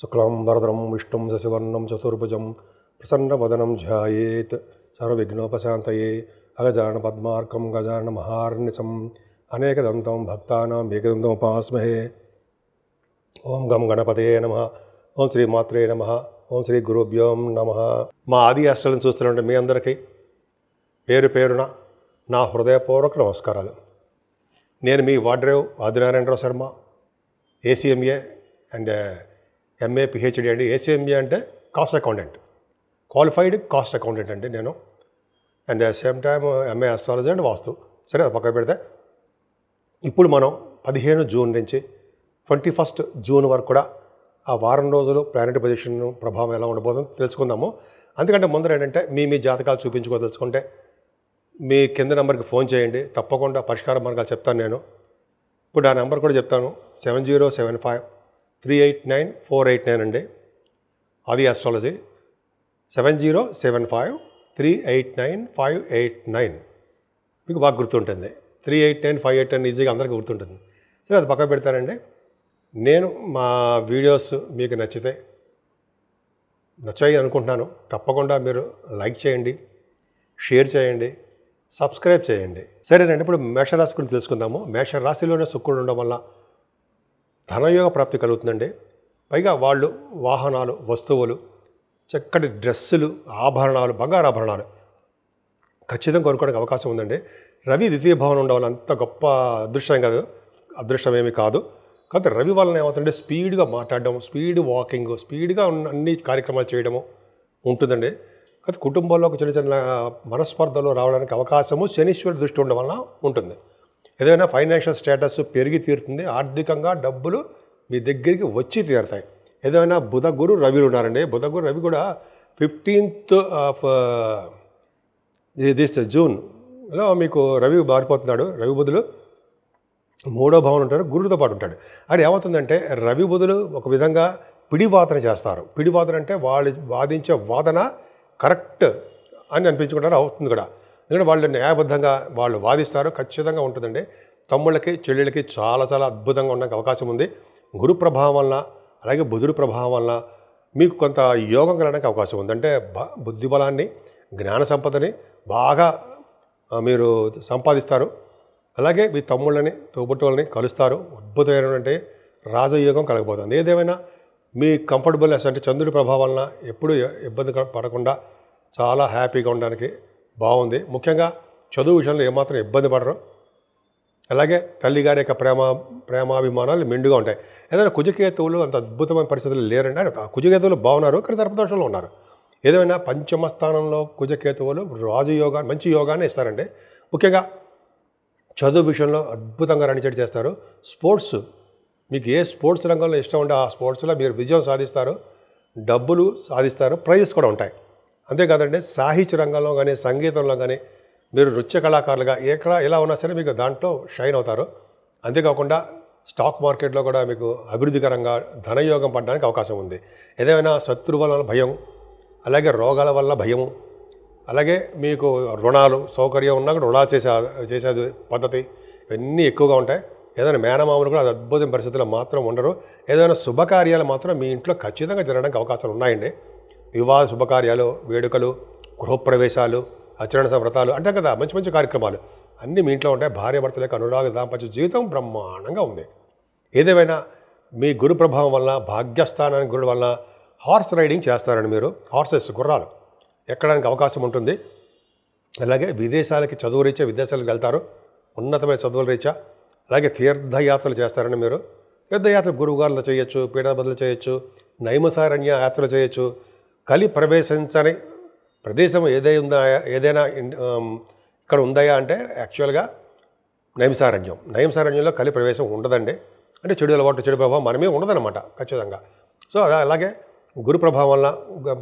శుక్లాం వరదరం విష్ణుం శశివర్ణం చతుర్భుజం ప్రసన్నవదనం ధ్యాయేత్ సర్వవిఘ్నోపశాంతయే అగజానన పద్మార్కం గజానన మహార్నిశం అనేకదంతం భక్తానాం ఏకదంతముపాస్మహే. ఓం గం గణపతయే నమః. ఓం శ్రీ మాత్రే నమః. ఓం శ్రీ గురుభ్యోం నమః. మా ఆది అష్టలను చూస్తున్నట్టు మీ అందరికీ పేరు పేరున నా హృదయపూర్వక నమస్కారాలు. నేను మీ Vadrev Adinarayanarao Sharma, ACMA and MA PhD అండి. ఏసీఎంఏ అంటే cost accountant, qualified cost accountant అండి నేను. And same time MA astrology and vastu. సరే, అది పక్కన పెడితే ఇప్పుడు మనం 15 జూన్ నుంచి 21 జూన్ వరకు కూడా ఆ వారం రోజులు ప్లానెట్ పొజిషన్ ప్రభావం ఎలా ఉండబోతుందో తెలుసుకుందాము. అందుకంటే ముందర ఏంటంటే మీ జాతకాలు చూపించుకోదలుచుకుంటే మీ కింద నెంబర్కి ఫోన్ చేయండి, తప్పకుండా పరిష్కార మార్గాలు చెప్తాను నేను. ఇప్పుడు ఆ నెంబర్ కూడా చెప్తాను, 7075389489 అండి. అది ఆస్ట్రాలజీ 7075389589. మీకు బాగా గుర్తుంటుంది. 389589 ఈజీగా అందరికీ గుర్తుంటుంది. సరే, అది పక్కన పెడతానండి. నేను మా వీడియోస్ మీకు నచ్చాయి అనుకుంటున్నాను. తప్పకుండా మీరు లైక్ చేయండి, షేర్ చేయండి, సబ్స్క్రైబ్ చేయండి. సరేనండి, ఇప్పుడు మేషరాశి గురించి తెలుసుకుందాము. మేషరాశిలోనే శుక్రుడు ఉండడం వల్ల ధనయోగ ప్రాప్తి కలుగుతుందండి. పైగా వాళ్ళు వాహనాలు, వస్తువులు, చక్కటి డ్రెస్సులు, ఆభరణాలు, బంగారు ఆభరణాలు ఖచ్చితంగా కొనుక్కోవడానికి అవకాశం ఉందండి. రవి ద్వితీయ భావన ఉండడం వల్ల అంత గొప్ప అదృష్టం ఏమీ కాదు. కాకపోతే రవి వలన ఏమవుతుందంటే స్పీడ్గా మాట్లాడడం, స్పీడ్ వాకింగ్, స్పీడ్గా అన్ని కార్యక్రమాలు చేయడము ఉంటుందండి. కాకపోతే కుటుంబంలో ఒక చిన్న చిన్న మనస్పర్ధలు రావడానికి అవకాశము శనీశ్వరుడి దృష్టి ఉండడం వలన ఉంటుంది. ఏదైనా ఫైనాన్షియల్ స్టేటస్ పెరిగి తీరుతుంది. ఆర్థికంగా డబ్బులు మీ దగ్గరికి వచ్చి తీరుతాయి. ఏదైనా బుధ గురు రవి ఉన్నారండి. బుధ గురు రవి కూడా 15th ఆఫ్ దిస్ జూన్లో మీకు రవి మారిపోతున్నాడు. రవి బుధులు 3వ భావన ఉంటారు, గురుడితో పాటు ఉంటాడు. అది ఏమవుతుందంటే రవి బుధులు ఒక విధంగా పిడివాదన చేస్తారు. పిడివాదన అంటే వాళ్ళు వాదించే వాదన కరెక్ట్ అని అనిపించుకుంటారు, అవుతుంది కూడా. ఎందుకంటే వాళ్ళు న్యాయబద్ధంగా వాళ్ళు వాదిస్తారు, ఖచ్చితంగా ఉంటుందండి. తమ్ముళ్ళకి చెల్లెళ్ళకి చాలా చాలా అద్భుతంగా ఉండడానికి అవకాశం ఉంది. గురు ప్రభావం వలన, అలాగే బుధుడు ప్రభావం వలన మీకు కొంత యోగం కలగడానికి అవకాశం ఉంది. అంటే బుద్ధి బలాన్ని, జ్ఞాన సంపదని బాగా మీరు సంపాదిస్తారు. అలాగే మీ తమ్ముళ్ళని, తోబుట్టువులని కలుస్తారు. అద్భుతమైనటువంటి రాజయోగం కలగబోతుంది. ఏదేమైనా మీ కంఫర్టబుల్నెస్ అంటే చంద్రుడి ప్రభావం వలన ఎప్పుడు ఇబ్బంది పడకుండా చాలా హ్యాపీగా ఉండడానికి బాగుంది. ముఖ్యంగా చదువు విషయంలో ఏమాత్రం ఇబ్బంది పడరు. అలాగే తల్లిగారి యొక్క ప్రేమాభిమానాలు మెండుగా ఉంటాయి. ఏదైనా కుజకేతువులు అంత అద్భుతమైన పరిస్థితులు లేరండి. కుజకేతువులు బాగున్నారు, కానీ సర్పదోషంలో ఉన్నారు. ఏదైనా పంచమ స్థానంలో కుజకేతువులు రాజయోగాన్ని, మంచి యోగాన్ని ఇస్తారండి. ముఖ్యంగా చదువు విషయంలో అద్భుతంగా రణిచెడి చేస్తారు. స్పోర్ట్స్, మీకు ఏ స్పోర్ట్స్ రంగంలో ఇష్టం ఉంటే ఆ స్పోర్ట్స్లో మీరు విజయం సాధిస్తారు, డబ్బులు సాధిస్తారు, ప్రైజెస్ కూడా ఉంటాయి. అంతేకాదండి, సాహిత్య రంగంలో కానీ, సంగీతంలో కానీ మీరు నృత్య కళాకారులుగా ఎలా ఉన్నా సరే మీకు దాంట్లో షైన్ అవుతారు. అంతేకాకుండా స్టాక్ మార్కెట్లో కూడా మీకు అభివృద్ధికరంగా ధనయోగం పడడానికి అవకాశం ఉంది. ఏదైనా శత్రువుల వల్ల భయం, అలాగే రోగాల వల్ల భయము, అలాగే మీకు రుణాలు సౌకర్యం ఉన్నా కూడా రుణాలు చేసేది పద్ధతి, ఇవన్నీ ఎక్కువగా ఉంటాయి. ఏదైనా మేనమామలు కూడా అది అద్భుతమైన పరిస్థితుల్లో మాత్రం ఉండరు. ఏదైనా శుభకార్యాలు మాత్రం మీ ఇంట్లో ఖచ్చితంగా జరగడానికి అవకాశాలు ఉన్నాయండి. వివాహ శుభకార్యాలు, వేడుకలు, గృహప్రవేశాలు, ఆచరణ వ్రతాలు అంటే కదా, మంచి మంచి కార్యక్రమాలు అన్నీ మీ ఇంట్లో ఉంటాయి. భార్యాభర్తల యొక్క అనురాగ దాంపత్య జీవితం బ్రహ్మాండంగా ఉంది. ఏదేమైనా మీ గురు ప్రభావం వల్ల, భాగ్యస్థానానికి గురుడు వల్ల హార్స్ రైడింగ్ చేస్తారండి. మీరు హార్సెస్, గుర్రాలు ఎక్కడానికి అవకాశం ఉంటుంది. అలాగే విదేశాలకి చదువు రీత్యా విదేశాలకు వెళ్తారు, ఉన్నతమైన చదువుల రీత్యా. అలాగే తీర్థయాత్రలు చేస్తారండి మీరు. తీర్థయాత్ర గురువుగారులు చేయొచ్చు, పీఠాబదులు చేయొచ్చు, నైమసారణ్య యాత్రలు చేయొచ్చు. కలి ప్రవేశించని ప్రదేశం ఏదైనా ఇక్కడ ఉందా అంటే యాక్చువల్గా నైమసారణ్యంలో కలి ప్రవేశం ఉండదండి. అంటే చెడు అలవాటు, చెడు ప్రభావం మనమే ఉండదన్నమాట ఖచ్చితంగా. సో అలాగే గురు ప్రభావం వల్ల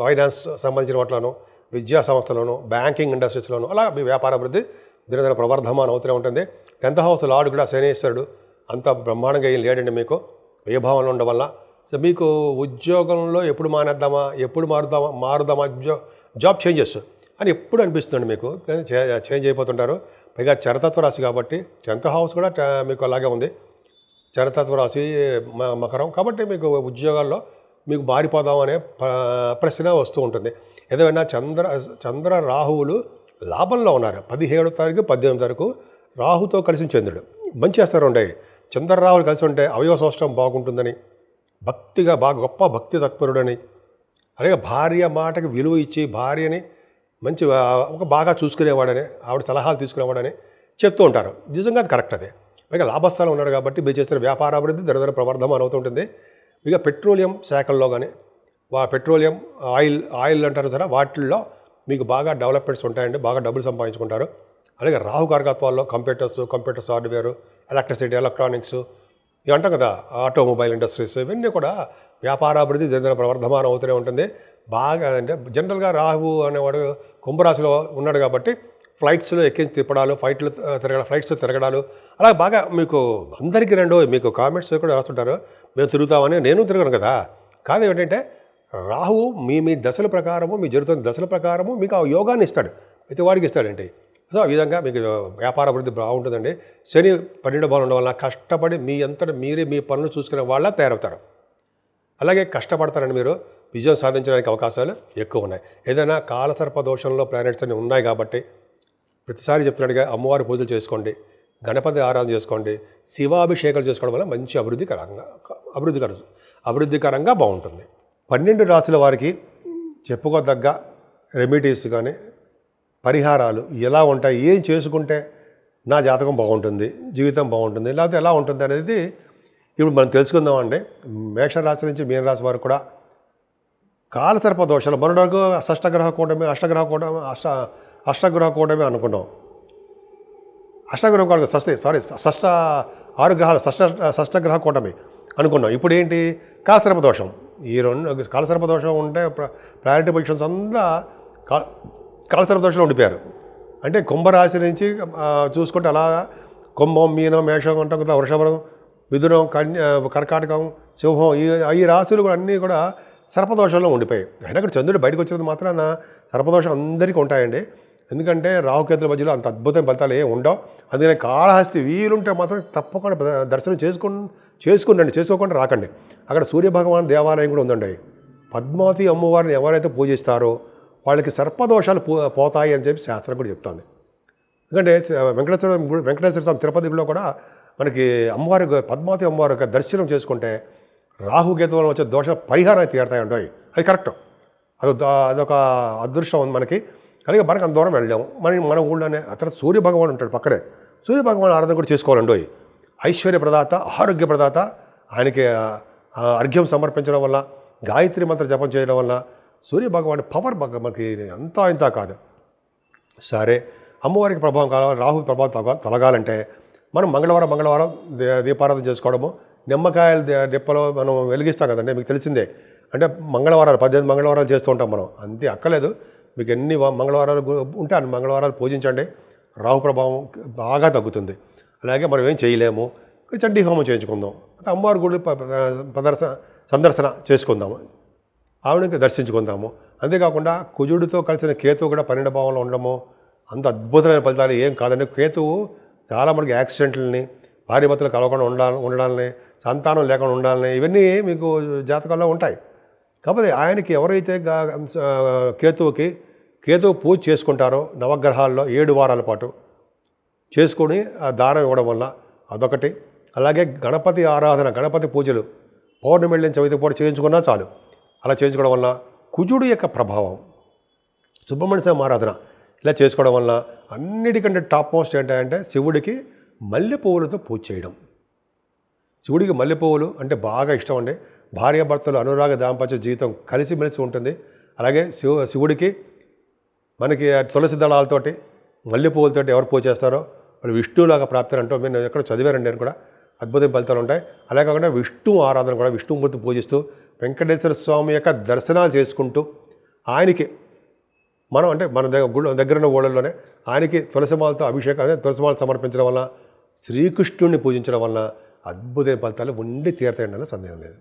ఫైనాన్స్ సంబంధించిన వాటిలోనూ, విద్యా సంస్థలోనూ, బ్యాంకింగ్ ఇండస్ట్రీస్లోనూ అలా మీ వ్యాపార అభివృద్ధి దినదిన ప్రవర్ధమానం అవుతూనే ఉంటుంది. 10th హౌస్ లార్డ్ కూడా శనీశ్వరుడు అంత బ్రహ్మాండంగా ఏం లేడండి మీకు ఏ భావంలో ఉండడం వల్ల. సో మీకు ఉద్యోగంలో ఎప్పుడు మానేద్దామా, ఎప్పుడు మారుదామా జాబ్ చేంజెస్ అని ఎప్పుడు అనిపిస్తుందండి మీకు. కానీ చేంజ్ అయిపోతుంటారు. పైగా చరతత్వ రాశి కాబట్టి 10th హౌస్ కూడా మీకు అలాగే ఉంది. చరతత్వ రాశి మకరం కాబట్టి మీకు ఉద్యోగాల్లో మీకు మారిపోదాం అనే ప్రశ్న వస్తూ ఉంటుంది. ఏదైనా చంద్ర రాహువులు లాభంలో ఉన్నారు. 17వ తారీఖు 18వ తారీఖు రాహుతో కలిసి చంద్రుడు మంచి చేస్తారు ఉండేవి. చంద్ర రాహులు కలిసి ఉంటే అవయవ సంవత్సరం బాగుంటుందని, భక్తిగా బాగా గొప్ప భక్తి తత్పరుడని, అలాగే భార్య మాటకి విలువ ఇచ్చి భార్యని మంచి ఒక బాగా చూసుకునేవాడని, ఆవిడ సలహాలు తీసుకునేవాడని చెప్తూ ఉంటారు. నిజంగా అది కరెక్ట్. అదే పైగా లాభస్థానం ఉన్నాడు కాబట్టి మీరు చేస్తున్న వ్యాపారాభివృద్ధి దరదర ప్రవర్ధమానం అవుతుంటుంది. ఇక పెట్రోలియం శాఖల్లో కానీ పెట్రోలియం ఆయిల్ అంటారు సరే, వాటిల్లో మీకు బాగా డెవలప్మెంట్స్ ఉంటాయండి, బాగా డబ్బులు సంపాదించుకుంటారు. అలాగే రాహు కారకత్వాల్లో కంప్యూటర్స్ హార్డ్వేర్, ఎలక్ట్రిసిటీ, ఎలక్ట్రానిక్స్ ఇవి అంటాం కదా, ఆటోమొబైల్ ఇండస్ట్రీస్, ఇవన్నీ కూడా వ్యాపారాభివృద్ధి దినదిన ప్రవర్ధమానం అవుతూనే ఉంటుంది. బాగా అంటే జనరల్గా రాహు అనేవాడు కుంభరాశిలో ఉన్నాడు కాబట్టి ఫ్లైట్స్లో ఎక్కించి తిప్పడాలు, ఫ్లైట్స్ తిరగడాలు అలా బాగా మీకు అందరికీ మీకు కామెంట్స్ కూడా రాస్తుంటారు, మేము తిరుగుతామని. నేను తిరగను కదా. కాదు ఏంటంటే రాహువు మీ దశల ప్రకారము, మీ జరుగుతున్న దశల ప్రకారము మీకు ఆ యోగాన్ని ఇస్తాడు, ప్రతి వాడికి ఇస్తాడండి. సో ఆ విధంగా మీకు వ్యాపార అభివృద్ధి బాగుంటుందండి. శని 12వ భావం ఉండడం వల్ల కష్టపడి మీ అంతటా మీరే మీ పనులు చూసుకునే వాళ్ళ తయారవుతారు. అలాగే కష్టపడతారని మీరు విజయం సాధించడానికి అవకాశాలు ఎక్కువ ఉన్నాయి. ఏదైనా కాలసర్ప దోషంలో ప్లానెట్స్ అన్ని ఉన్నాయి కాబట్టి ప్రతిసారి చెప్తున్నట్టుగా అమ్మవారి పూజలు చేసుకోండి, గణపతి ఆరాధన చేసుకోండి, శివాభిషేకాలు చేసుకోవడం వల్ల మంచి అభివృద్ధికరంగా బాగుంటుంది. 12 రాశుల వారికి చెప్పుకోదగ్గ రెమెడీస్ కానీ పరిహారాలు ఎలా ఉంటాయి, ఏం చేసుకుంటే నా జాతకం బాగుంటుంది, జీవితం బాగుంటుంది, లేకపోతే ఎలా ఉంటుంది అనేది ఇప్పుడు మనం తెలుసుకుందామండి. మేషరాశి నుంచి మీనరాశి వరకు కూడా కాలసర్ప దోషాలు మొన్నటి వరకు అష్టగ్రహ కూటమి అనుకున్నాం. షష్టగ్రహ కూటమి అనుకున్నాం. ఇప్పుడు ఏంటి, కాలసర్ప దోషం. ఈ రెండు కాలసర్ప దోషం ఉంటే ప్లానెటరీ పొజిషన్స్ అంతా కాలసర్ప దోషంలో ఉండిపోయారు. అంటే కుంభరాశి నుంచి చూసుకుంటే అలాగా కుంభం, మీనం, మేషం అంటాం కదా, వృషభం, మిథునం, కర్కాటకం, సింహం, ఈ రాశులు కూడా అన్నీ కూడా సర్పదోషంలో ఉండిపోయాయి. అయినా అక్కడ చంద్రుడు బయటకు వచ్చినందుకు మాత్రాన సర్పదోషం అందరికీ ఉంటాయండి. ఎందుకంటే రాహుకేతుల మధ్యలో అంత అద్భుతమైన ఫలితాలు ఏమి ఉండవు. అందుకని కాళహస్తి వీలుంటే మాత్రం తప్పకుండా దర్శనం చేసుకునండి, చేసుకోకుండా రాకండి. అక్కడ సూర్యభగవాన్ దేవాలయం కూడా ఉందండి. పద్మావతి అమ్మవారిని ఎవరైతే పూజిస్తారో వాళ్ళకి సర్పదోషాలు పోతాయి అని చెప్పి శాస్త్రం కూడా చెప్తుంది. ఎందుకంటే వెంకటేశ్వర స్వామి తిరుపతిలో కూడా మనకి అమ్మవారి పద్మావతి అమ్మవారి యొక్క దర్శనం చేసుకుంటే రాహుకేతువుల వచ్చే దోష పరిహారం తీరుతాయి ఉంటాయి. అది కరెక్ట్. అదొక అదృష్టం ఉంది మనకి. అలాగే మనకు అంత దూరం వెళ్ళాము. మన ఊళ్ళోనే అతను సూర్యభగవాన్ ఉంటాడు పక్కనే. సూర్యభగవాన్ ఆరాధన కూడా చేసుకోవాలండి. ఐశ్వర్య ప్రదాత, ఆరోగ్య ప్రదాత. ఆయనకి అర్ఘ్యం సమర్పించడం వల్ల, గాయత్రి మంత్ర జపం చేయడం వల్ల సూర్యభగవాన్ పవర్ మనకి అంతా ఇంత కాదు. సరే, అమ్మవారికి ప్రభావం కావాలి, రాహు ప్రభావం తొలగాలంటే మనం మంగళవారం దీపారాధన చేసుకోవడము, నిమ్మకాయల డిప్పలో మనం వెలిగిస్తాం కదండి, మీకు తెలిసిందే. అంటే 18 మంగళవారాలు చేస్తూ ఉంటాం మనం. అంతే అక్కలేదు, మీకు ఎన్ని మంగళవారాలు ఉంటే అన్ని మంగళవారాలు పూజించండి, రాహు ప్రభావం బాగా తగ్గుతుంది. అలాగే మనం ఏం చేయలేము, చండీ హోమం చేయించుకుందాం, అమ్మవారి గుడి సందర్శన చేసుకుందాము, ఆవిడకి దర్శించుకుందాము. అంతేకాకుండా కుజుడితో కలిసిన కేతువు కూడా 12 భావంలో ఉండడము అంత అద్భుతమైన ఫలితాలు ఏం కాదండి. కేతువు చాలా మనకి యాక్సిడెంట్లని, భార్యభర్తలు కలవకుండా ఉండాలని, సంతానం లేకుండా ఉండాలని, ఇవన్నీ మీకు జాతకాల్లో ఉంటాయి. కాకపోతే ఆయనకి ఎవరైతే కేతువు పూజ చేసుకుంటారో నవగ్రహాల్లో 7 వారాల పాటు చేసుకొని ఆ దానం ఇవ్వడం వల్ల అదొకటి. అలాగే గణపతి ఆరాధన, గణపతి పూజలు పౌర్ణమి వెళ్ళిన చవితి పూట చేయించుకున్నా చాలు. అలా చేయించుకోవడం వల్ల కుజుడు యొక్క ప్రభావం, సుబ్రహ్మణ్య స్వామి ఆరాధన ఇలా చేసుకోవడం వల్ల అన్నిటికంటే టాప్ మోస్ట్ ఏంటంటే శివుడికి మల్లెపువ్వులతో పూజ చేయడం. శివుడికి మల్లెపువ్వులు అంటే బాగా ఇష్టం అండి. భార్యాభర్తలు అనురాగ దాంపత్య జీవితం కలిసిమెలిసి ఉంటుంది. అలాగే శివుడికి మనకి తులసి దళాలతోటి మల్లెపువ్వులతోటి ఎవరు పూజ చేస్తారో వాళ్ళు విష్ణువులాగా ప్రాప్తి అంటూ నేను ఎక్కడ చదివారండి, నేను కూడా అద్భుతమైన ఫలితాలు ఉంటాయి. అలాగే కాకుండా విష్ణు ఆరాధన కూడా విష్ణుమూర్తి పూజిస్తూ వెంకటేశ్వర స్వామి యొక్క దర్శనాలు చేసుకుంటూ ఆయనకి మనం అంటే మన దగ్గరున్న ఊళ్ళల్లోనే ఆయనకి తులసిమాలతో అభిషేకం, తులసిమాల సమర్పించడం వల్ల, శ్రీకృష్ణుడిని పూజించడం వల్ల అద్భుతమైన ఫలితాలు ఉండి తీరతాయండి, సందేహం లేదు.